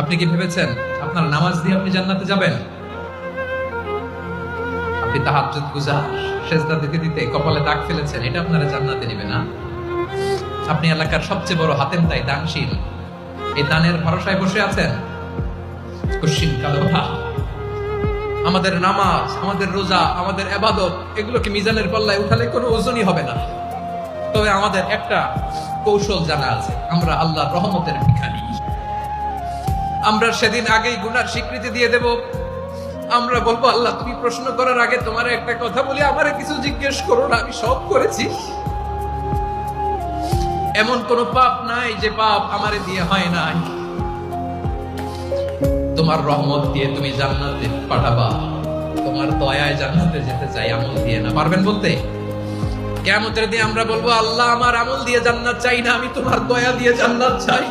আপনি কি ভেবেছেন আপনার নামাজ দিয়ে আপনি জান্নাতে যাবেন? আপনি তাহাজ্জুদ গুজার, সেজদা দিতে দিতে কপালে দাগ ফেলেছেন, এটা আপনারা জান্নাতে নেবে না? আপনি এলাকার সবচেয়ে বড় হাতেম তাই দানশীল, এই দানের ভরসায় বসে আছেন। কুশ্চিন কালো আমাদের নামাজ, আমাদের রোজা, আমাদের ইবাদত, এগুলোকে মিজানের পাল্লায় উঠালে কোনো ওজনই হবে না। তবে আমাদের একটা কৌশল জানা আছে, আমরা আল্লাহর রহমতের ভিখারি। আমরা সেদিন আগেই গুনার স্বীকৃতি দিয়ে দেব। আমরা বলবো, আল্লাহ তুমি প্রশ্ন করার আগে তোমার একটা কথা বলি, আমারে কিছু জিজ্ঞেস করো না, আমি সব করেছি। এমন কোন পাপ নাই যে পাপ আমারে দিয়ে হয় নাই। তোমার রহমত দিয়ে তুমি জান্নাতে পাঠাবা, তোমার দয়ায় জান্নাতে যেতে চাই, আমল দিয়ে না। পারবেন বলতে? কিয়ামতের দিন আমরা বলবো, আল্লাহ আমার আমল দিয়ে জান্নাত চাই না, আমি তোমার দয়া দিয়ে জান্নাত চাই।